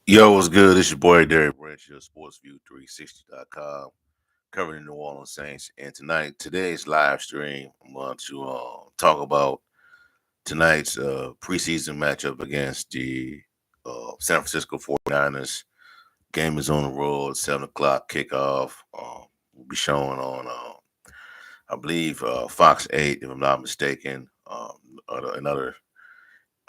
Yo, what's good? It's your boy Derek Branch, your SportsView360.com, covering the New Orleans Saints. And today's live stream, I'm going to talk about tonight's preseason matchup against the San Francisco 49ers. Game is on the road, 7 o'clock kickoff. We'll be showing on, I believe, Fox 8, if I'm not mistaken, another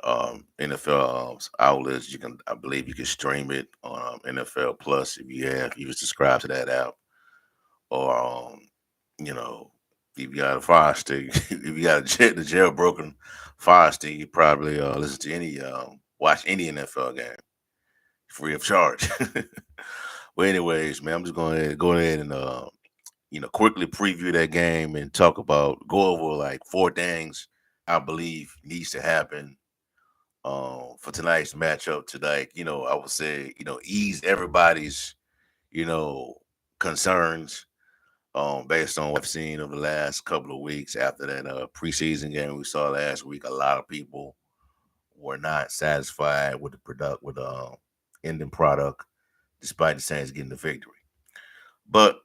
NFL outlets. I believe, you can stream it on NFL Plus if you just subscribe to that app, or you know, if you got a Fire Stick, if you got the jailbroken Fire Stick, you probably listen to watch any NFL game free of charge. Well, anyways, man, I'm just going ahead and quickly preview that game and go over like four things I believe needs to happen for tonight's matchup tonight. I would say, ease everybody's, you know, concerns based on what I've seen over the last couple of weeks after that preseason game we saw last week. A lot of people were not satisfied with the ending product, despite the Saints getting the victory. But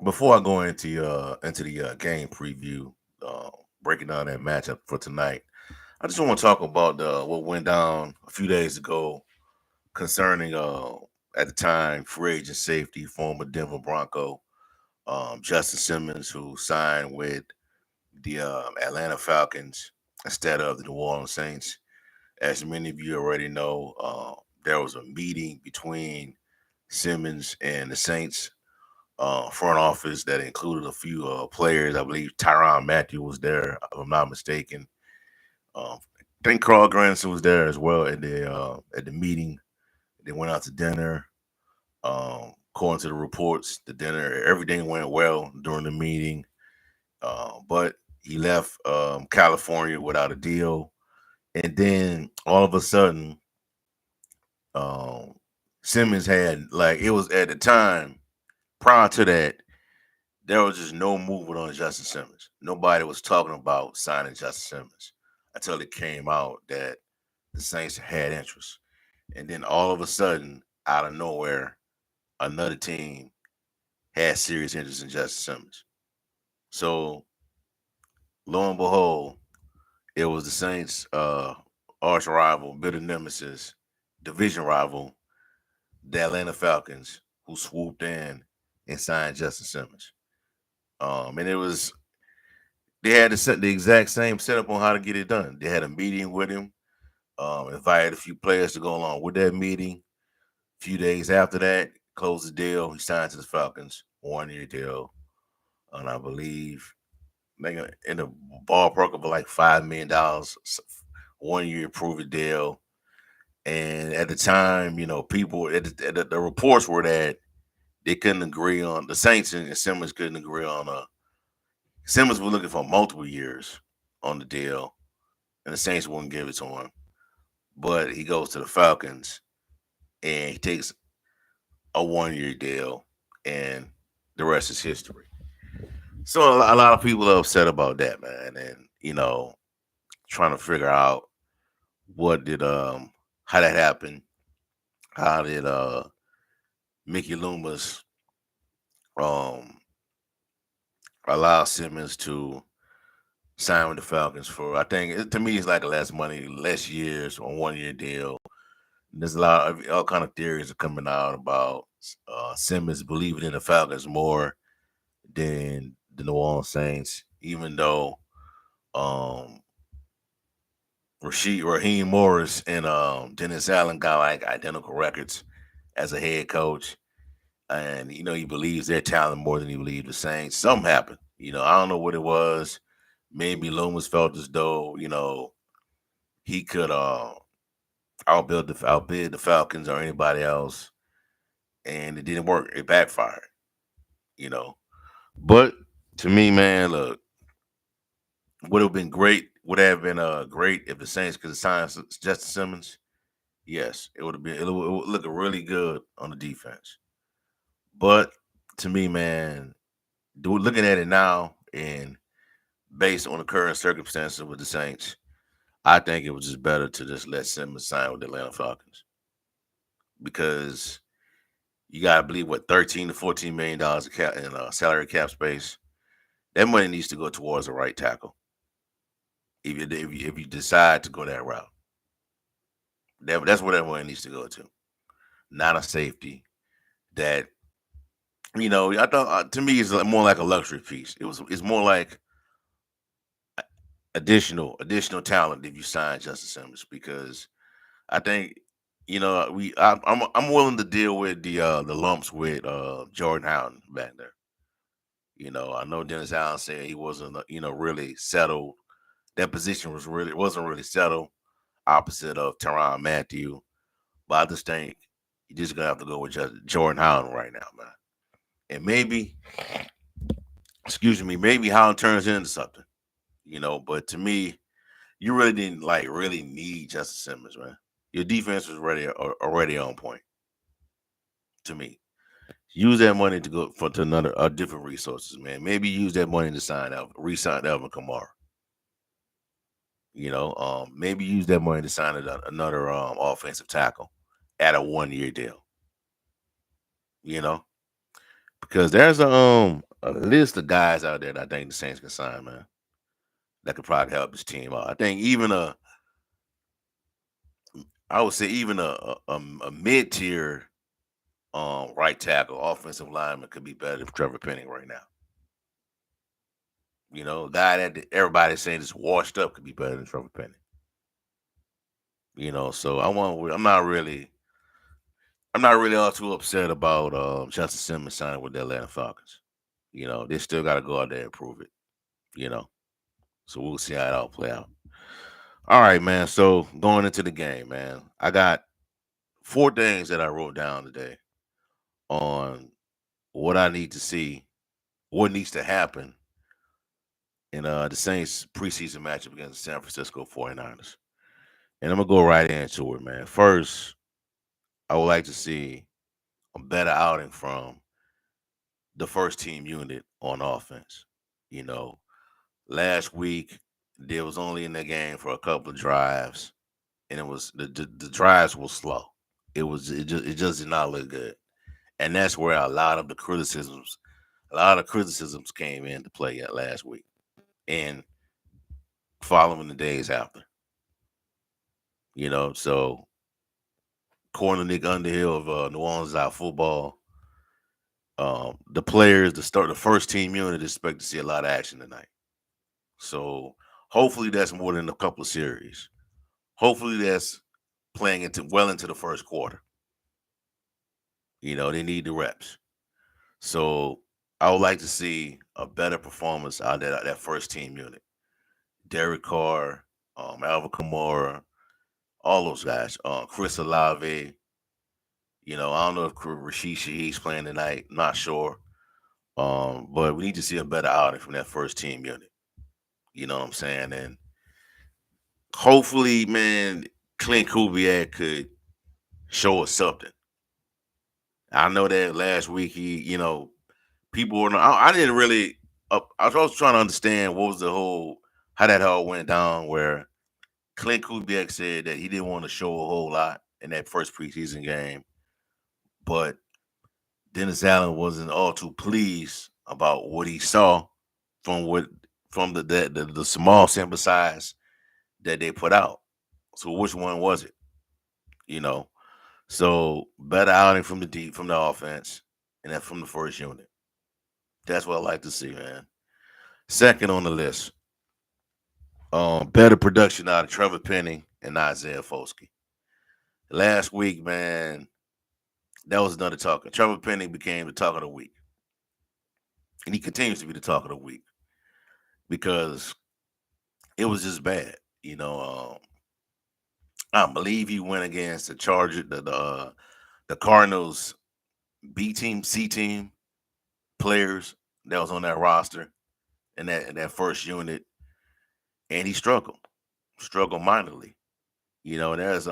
before I go into the game preview, uh, breaking down that matchup for tonight, I just want to talk about what went down a few days ago concerning at the time free agent safety, former Denver Bronco, Justin Simmons, who signed with the Atlanta Falcons instead of the New Orleans Saints. As many of you already know, there was a meeting between Simmons and the Saints front office that included a few players. I believe Tyron Matthew was there, if I'm not mistaken. I think Carl Granson was there as well at the meeting. They went out to dinner. According to the reports, the dinner everything went well during the meeting. But he left California without a deal, and then all of a sudden, um, Simmons had, like, it was at the time prior to that, there was just no movement on Justin Simmons. Nobody was talking about signing Justin Simmons until it came out that the Saints had interest. And then all of a sudden, out of nowhere, another team had serious interest in Justin Simmons. So lo and behold, it was the Saints' arch rival, bitter nemesis, division rival, the Atlanta Falcons, who swooped in and signed Justin Simmons. And it was they had the exact same setup on how to get it done. They had a meeting with him, invited a few players to go along with that meeting. A few days after that, closed the deal. He signed to the Falcons, 1 year deal, and I believe like in the ballpark of like $5 million, 1 year prove it deal. And at the time, people the reports were that they couldn't agree on the Saints and Simmons couldn't agree on Simmons was looking for multiple years on the deal, and the Saints wouldn't give it to him. But he goes to the Falcons and he takes a 1 year deal, and the rest is history. So a lot of people are upset about that, man, and trying to figure out what did how that happened. How did Mickey Loomis um allow Simmons to sign with the Falcons for? I think to me it's like less money, less years on 1 year deal. There's a lot of all kind of theories are coming out about Simmons believing in the Falcons more than the New Orleans Saints, even though um Raheem Morris and Dennis Allen got like identical records as a head coach, and he believes their talent more than he believed the Saints. Something happened. I don't know what it was. Maybe Loomis felt as though he could outbid the Falcons or anybody else, and it didn't work. It backfired. You know, but to me, man, look, would have been great. Would have been great if the Saints could have signed Justin Simmons. Yes, it would have been. It would look really good on the defense. But to me, man, looking at it now and based on the current circumstances with the Saints, I think it was just better to just let Simmons sign with the Atlanta Falcons. because you got to believe what $13 to $14 million in salary cap space. That money needs to go towards the right tackle. If you decide to go that route, that's where that money needs to go to, not a safety. That I thought to me it's more like a luxury piece. It's more like additional talent if you sign Justin Simmons because I think I'm willing to deal with the lumps with Jordan Howden back there. I know Dennis Allen said he wasn't really settled. That position wasn't really settled. Opposite of Tyrann Mathieu, but I just think you're just gonna have to go with just Jordan Howden right now, man. And maybe, excuse me, maybe Howden turns into something. But to me, you really didn't really need Justin Simmons, man. Your defense was already on point to me. Use that money to go for to another different resources, man. Maybe use that money to re-sign Alvin Kamara. Maybe use that money to sign another offensive tackle at a 1 year deal. You know, because there's a list of guys out there that I think the Saints can sign, man. That could probably help his team out. I think I would say even a mid tier right tackle, offensive lineman could be better than Trevor Penning right now. A guy that everybody's saying is washed up could be better than Trevor Penning. So I'm not really all too upset about Justin Simmons signing with the Atlanta Falcons. They still got to go out there and prove it. You know, so we'll see how it all play out. All right, man. So going into the game, man, I got 4 things that I wrote down today on what I need to see, what needs to happen in the Saints preseason matchup against the San Francisco 49ers. And I'm gonna go right into it, man. First, I would like to see a better outing from the first team unit on offense. You know, last week they was only in the game for a couple of drives, and it was the drives were slow. It just did not look good, and that's where a lot of criticisms came into play at last week and following the days after. So according to Nick Underhill of New Orleans Out Football, the players to start the first team unit expect to see a lot of action tonight. So hopefully that's more than a couple of series. Hopefully that's playing into the first quarter. They need the reps. So I would like to see a better performance out of that first team unit. Derek Carr, Alvin Kamara, all those guys. Chris Olave. I don't know if Rashid Shaheed's playing tonight. Not sure. But we need to see a better outing from that first team unit. You know what I'm saying? And hopefully, man, Clint Kubiak could show us something. I know that last week people were. I didn't really. I was also trying to understand what was how that all went down. Where Clint Kubiak said that he didn't want to show a whole lot in that first preseason game, but Dennis Allen wasn't all too pleased about what he saw from the small sample size that they put out. So which one was it? You know, so better outing from the offense, and then from the first unit. That's what I like to see, man. Second on the list, better production out of Trevor Penning and Isaiah Foskey. Last week, man, that was another talker. Trevor Penning became the talk of the week, and he continues to be the talk of the week because it was just bad. I believe he went against the Charger, the Cardinals B team, C team players that was on that roster and that first unit, and he struggled mightily. There's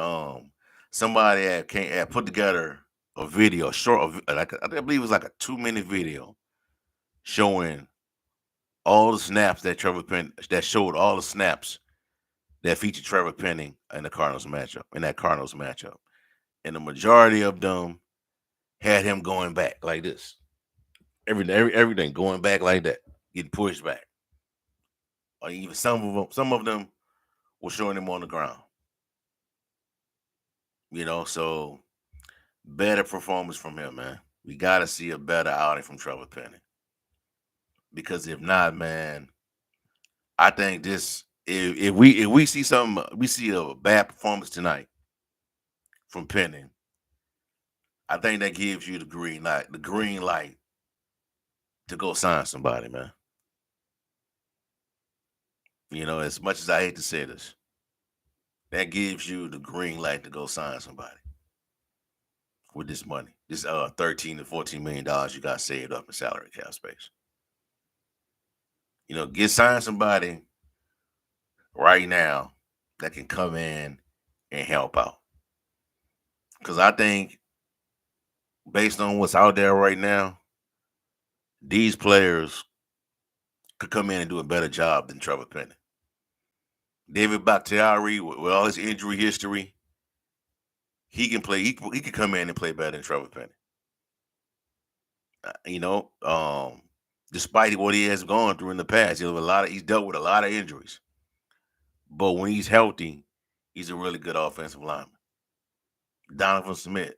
somebody had put together a video, I believe it was like a 2-minute video showing all the snaps that showed all the snaps that featured Trevor Penning in that Cardinals matchup. and the majority of them had him going back like this. Everything going back like that, getting pushed back. Or even some of them were showing him on the ground. So better performance from him, man. We got to see a better outing from Trevor Penning. Because if not, man, I think this if we see something, we see a bad performance tonight from Penning. I think that gives you the green light to go sign somebody, man. As much as I hate to say this, that gives you the green light to go sign somebody with this money. This 13 to 14 million dollars you got saved up in salary cap space. Get sign somebody right now that can come in and help out. Because I think based on what's out there right now, these players could come in and do a better job than Trevor Penning. David Bakhtiari, with all his injury history, he can play. He can come in and play better than Trevor Penning. Uh, you know, um, Despite what he has gone through in the past, he's dealt with a lot of injuries. But when he's healthy, he's a really good offensive lineman. Donovan Smith,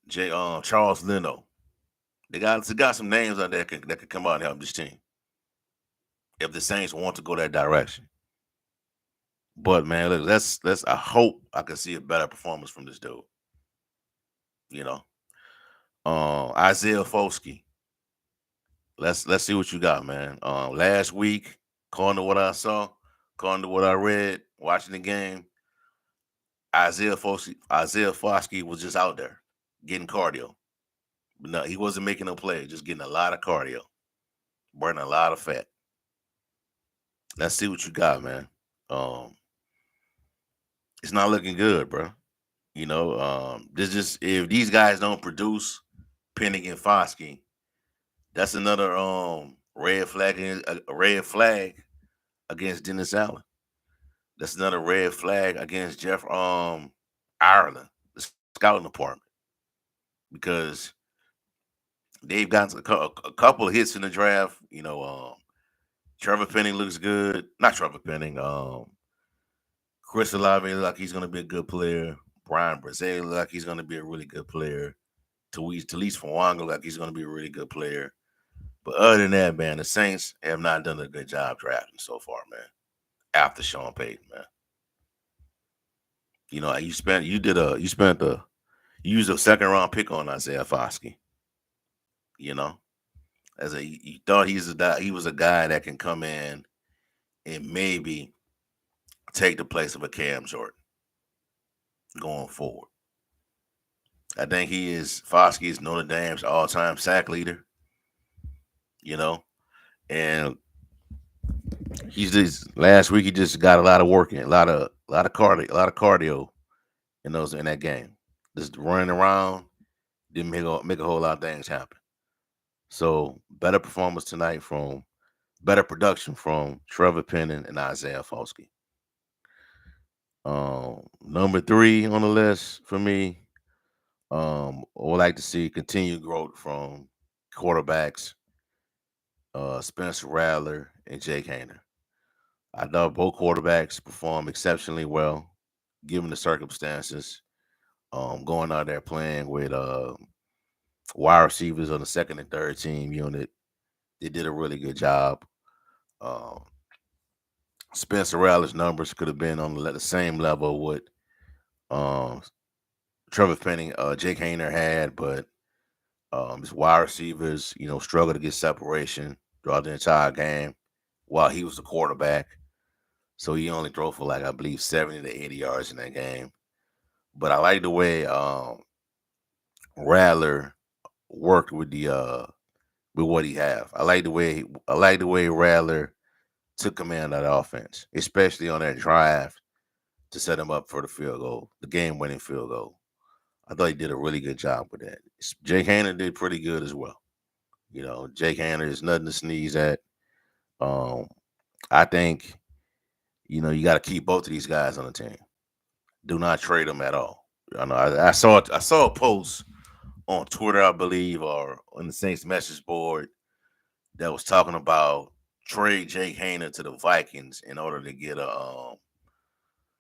Charles Leno. They got some names out there that could come out and help this team if the Saints want to go that direction. But man, look, let's. I hope I can see a better performance from this dude. You know, Isaiah Foskey. Let's see what you got, man. Last week, according to what I saw, according to what I read, watching the game, Isaiah Foskey was just out there getting cardio. But no, he wasn't making no play, just getting a lot of cardio, burning a lot of fat. Let's see what you got, man. Um, it's not looking good, bro. This just if these guys don't produce, Penning and Foskey, that's another red flag against Dennis Allen. That's another red flag against Jeff Ireland, the scouting department, because they've gotten a couple of hits in the draft. Trevor Penning looks good. Not Trevor Penning. Chris Olave looks like he's going to be a good player. Brian Brzee looks like he's going to be a really good player. Talise Fawanga looks like he's going to be a really good player. But other than that, man, the Saints have not done a good job drafting so far, man. After Sean Payton, man. You used a second round pick on Isaiah Foskey. You know, you thought he was a guy that can come in and maybe take the place of a Cam Jordan going forward. I think Foskey is Notre Dame's all time sack leader. You know, and he's just last week he just got a lot of work in, a lot of cardio in that game. Just running around didn't make a whole lot of things happen. So better production from Trevor Penning and Isaiah Foskey. Number three on the list for me, I would like to see continued growth from quarterbacks, Spencer Rattler and Jake Hayner. I thought both quarterbacks performed exceptionally well, given the circumstances. Going out there playing with wide receivers on the second and third team unit, they did a really good job. Um, Spencer Rattler's numbers could have been on the same level with um, Trevor Penning, Jake Hayner had, but his wide receivers, struggled to get separation throughout the entire game while he was the quarterback. So he only threw for I believe 70 to 80 yards in that game. But I like the way Rattler worked with what he have. I like the way Rattler took command of the offense, especially on that drive to set him up for the field goal, the game winning field goal. I thought he did a really good job with that. Jake Hanner did pretty good as well. Jake Hanner is nothing to sneeze at. Um, I think, you got to keep both of these guys on the team. Do not trade him at all. I know I saw a post on Twitter, I believe, or on the Saints message board that was talking about trade Jake Hayner to the Vikings in order to get a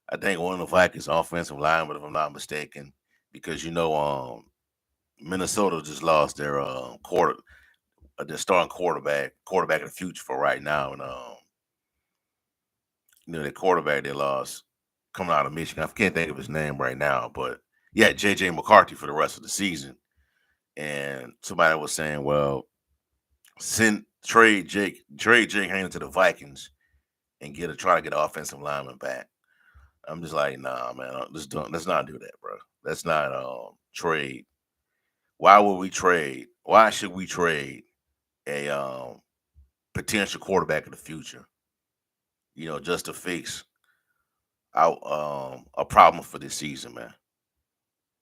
I think one of the Vikings offensive linemen, if I'm not mistaken, because Minnesota just lost their their starting quarterback of the future for right now, and their quarterback they lost coming out of Michigan. I can't think of his name right now, but yeah, JJ McCarthy for the rest of the season. And somebody was saying, well, trade Jake Haynes to the Vikings and try to get an offensive lineman back. I'm just like, nah, man, let's not do that, bro. Let's not trade. Why would we trade? Why should we trade a potential quarterback of the future? Just to fix out a problem for this season, man.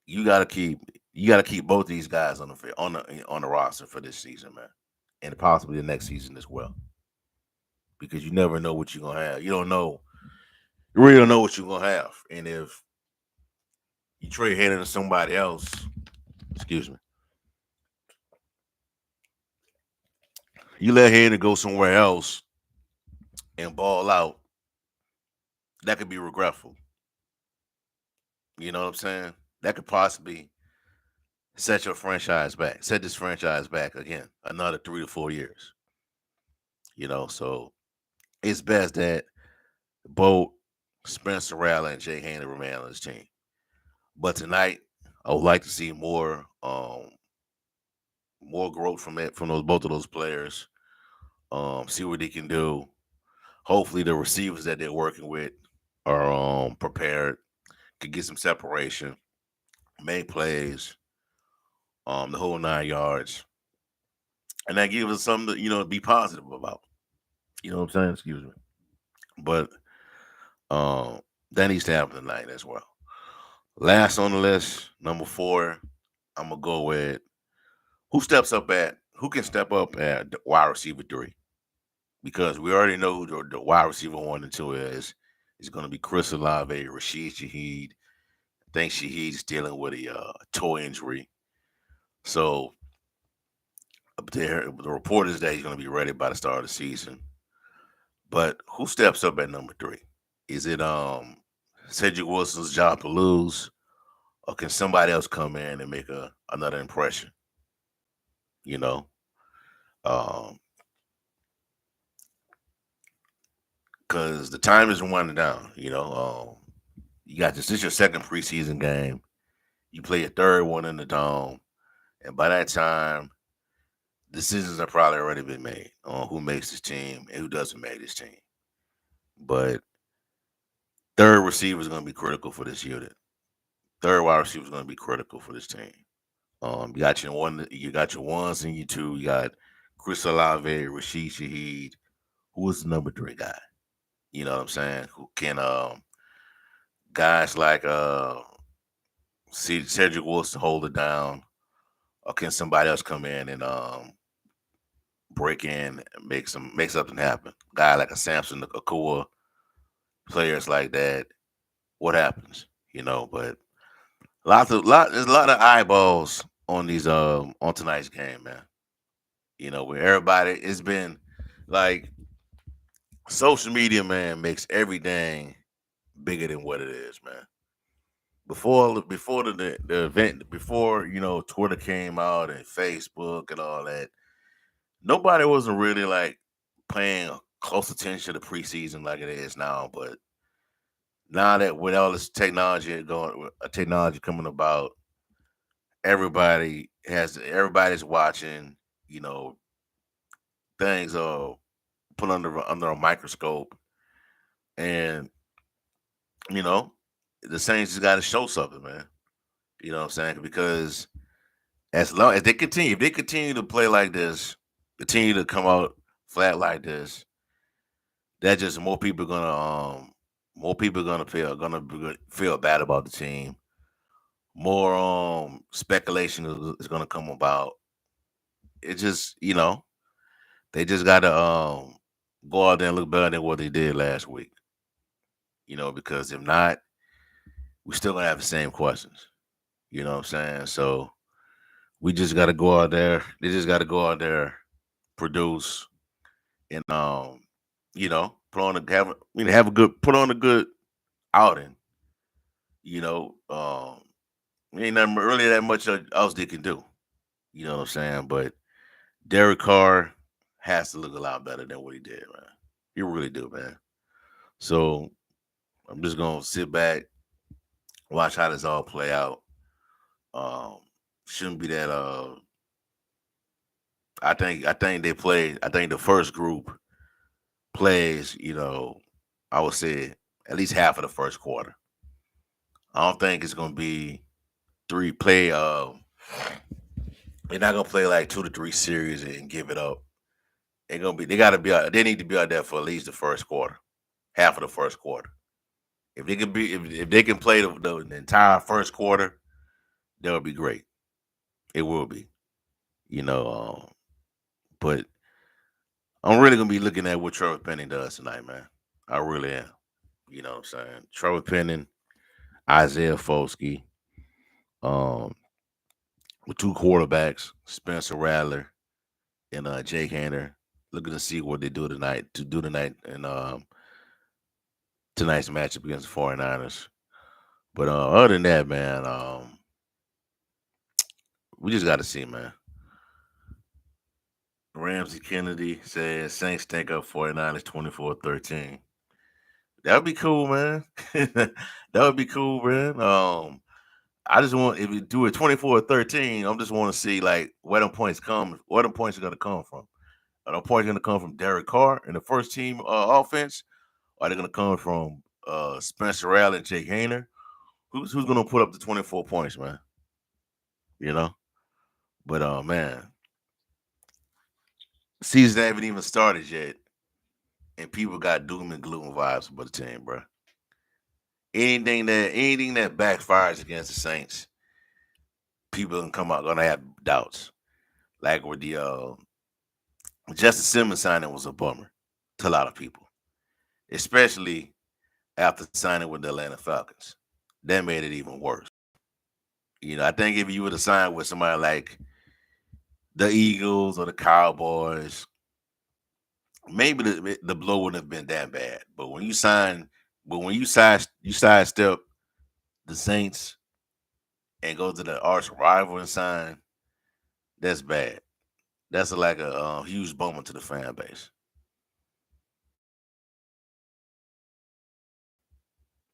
You gotta keep you gotta keep both these guys on the roster for this season, man, and possibly the next season as well, because you never know what you're gonna have. You really don't know what you're gonna have, and if you trade Hayden to somebody else, excuse me, you let Hayden go somewhere else and ball out, that could be regretful. You know what I'm saying? That could possibly set this franchise back again another 3 to 4 years. So it's best that both Spencer Rattler and Jay Hayner remain on his team. But tonight, I would like to see more growth from those both of those players. See what they can do. Hopefully, the receivers that they're working with are prepared, can get some separation, make plays, the whole 9 yards, and that gives us something to be positive about. You know what I'm saying? Excuse me. But um, that needs to happen tonight as well. Last on the list, number 4, I'm gonna go with who can step up at the wide receiver 3, because we already know who the wide receiver 1 and 2 is. It's gonna be Chris Olave, Rashid Shaheed. I think Shaheed's dealing with a toe injury, so up there the report is that he's gonna be ready by the start of the season. But who steps up at number 3? Is it Cedric Wilson's job to lose, or can somebody else come in and make another impression? You know, um, because the time is winding down. You got this. This is your second preseason game. You play a third one in the dome, and by that time, decisions have probably already been made on who makes this team and who doesn't make this team. But third receiver is going to be critical for this unit. Third wide receiver is going to be critical for this team. You got your ones and your two. You got Chris Olave, Rashid Shaheed. Who is the number 3 guy? You know what I'm saying? Who can guys like Cedric Wilson hold it down, or can somebody else come in and break in and make something happen? Guy like a Samson Akua, players like that. What happens? But there's a lot of eyeballs on these on tonight's game, man. Where everybody it's been like social media, man, makes everything bigger than what it is, man. Before the event, before Twitter came out and Facebook and all that, nobody wasn't really like paying close attention to preseason like it is now. But now that with all this technology coming about, everybody's watching. You know, things are put under a microscope, and you know, the Saints just got to show something, man. You know what I'm saying? Because as long as if they continue to play like this, continue to come out flat like this, that just more people gonna feel bad about the team. More speculation is gonna come about. It just they just gotta go out there and look better than what they did last week. Because if not, we still gonna have the same questions. You know what I'm saying? So we just gotta go out there. They just gotta go out there, produce, and put on a have a good put on a good outing. You know, ain't nothing really that much else they can do. You know what I'm saying? But Derek Carr has to look a lot better than what he did, man. He really do, man. So I'm just gonna sit back, watch how this all play out. Um, shouldn't be that. I think they play. I think the first group plays. I would say at least half of the first quarter. I don't think it's gonna be three play. They're not gonna play like 2 to 3 series and give it up. They're gonna be. They gotta be out. They need to be out there for at least the first quarter, half of the first quarter. If they can be, if they can play the entire first quarter, that would be great. It will be, you know. But I'm really gonna be looking at what Trevor Penning does tonight, man. I really am. You know what I'm saying? Trevor Penning, Isaiah Foskey, um, with two quarterbacks, Spencer Rattler and Jake Hainer. Looking to see what they do tonight in tonight's matchup against the 49ers. But other than that, man, we just got to see, man. Ramsey Kennedy says Saints take up 49ers 24-13. That would be cool, man. That would be cool, man. I just want if you do it 24-13, I just want to see like where them points are gonna come from. Are the points gonna come from Derek Carr and the first team offense? Or are they gonna come from Spencer Rattler and Jake Hainer? Who's gonna put up the 24 points, man? You know? But man, season haven't even started yet, and people got doom and gloom vibes about the team, bro. Anything that backfires against the Saints, people gonna have doubts. Like with the Justin Simmons signing was a bummer to a lot of people, especially after signing with the Atlanta Falcons. That made it even worse. I think if you would have signed with somebody like the Eagles or the Cowboys, maybe the blow wouldn't have been that bad. But when you sidestep the Saints and go to the arch rival and sign, that's bad. That's like a huge bummer to the fan base.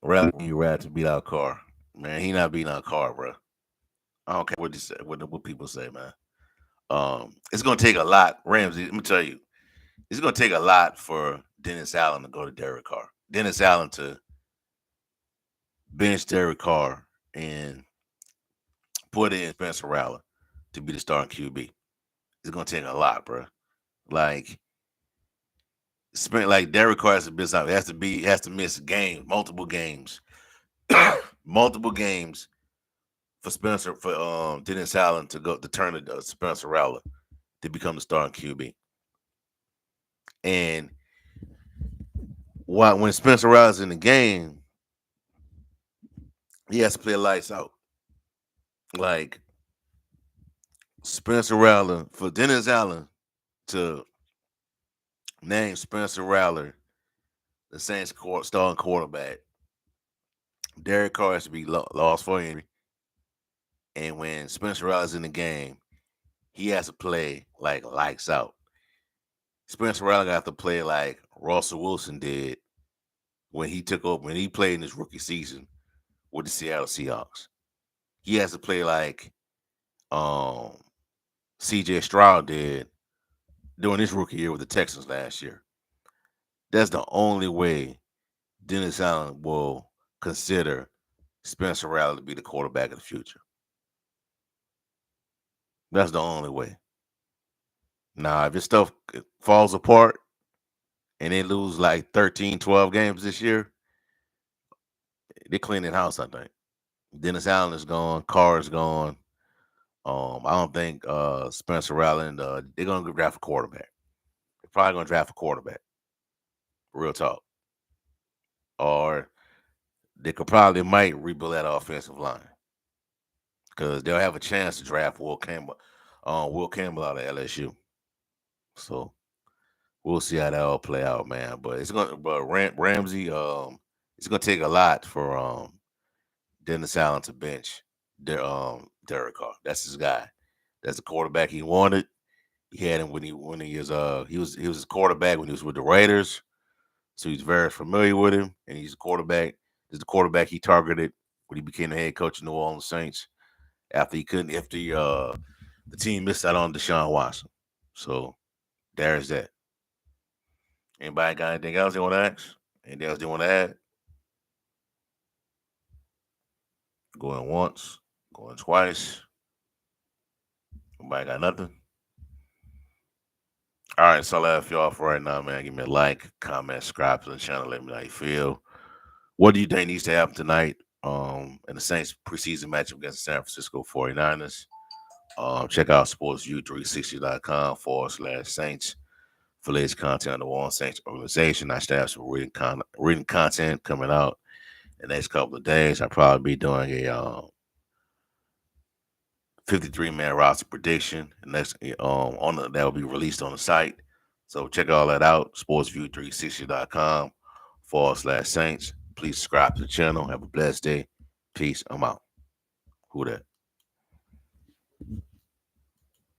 Rather to beat our car, man. He not beating our car, bro. I don't care what they say, what people say, man. It's gonna take a lot, Ramsey. Let me tell you, it's gonna take a lot for Dennis Allen to go to Derek Carr. Dennis Allen to bench Derek Carr and put in Spencer Rattler to be the starting QB. It's gonna take a lot, bro. Like Derek Carr has to miss out. Has to miss games, multiple games, multiple games for Dennis Allen to go to turn to Spencer Rattler to become the starting QB. And when Spencer Rattler's in the game, he has to play lights out. Like Spencer Rattler for Dennis Allen to name Spencer Rattler the Saints starting quarterback. Derek Carr has to be lost for injury, and when Spencer Rattler's in the game, he has to play like lights out. Spencer Rattler got to play like Russell Wilson did when he played in his rookie season with the Seattle Seahawks. He has to play like um, CJ Stroud did during his rookie year with the Texans last year. That's the only way Dennis Allen will consider Spencer Rattler to be the quarterback of the future. That's the only way. Now, if his stuff falls apart and they lose like 13, 12 games this year, they clean the house, I think. Dennis Allen is gone. Carr is gone. I don't think Spencer Rattler and they're gonna draft a quarterback. They're probably gonna draft a quarterback. Real talk. Or they could probably might rebuild that offensive line because they'll have a chance to draft Will Campbell out of LSU. So we'll see how that all play out, man. But Ramsey, it's gonna take a lot for Dennis Allen to bench Derek Carr. That's his guy. That's the quarterback he wanted. He had him when he was his quarterback when he was with the Raiders. So he's very familiar with him, and he's a quarterback. This is the quarterback he targeted when he became the head coach of New Orleans Saints after the team missed out on Deshaun Watson. So there's that. Anybody got anything else they want to ask? Anything else they want to add? Going once, going twice. Nobody got nothing. All right, so I'll you off right now, man. Give me a like, comment, subscribe to the channel. Let me know how you feel. What do you think needs to happen tonight in the Saints preseason matchup against the San Francisco 49ers? Check out sportsview360.com/Saints for latest content on the One Saints organization. I still have some reading content coming out in the next couple of days. I'll probably be doing a 53-man roster prediction. And that will be released on the site. So check all that out. Sportsview360.com/Saints. Please subscribe to the channel. Have a blessed day. Peace. I'm out. Who that?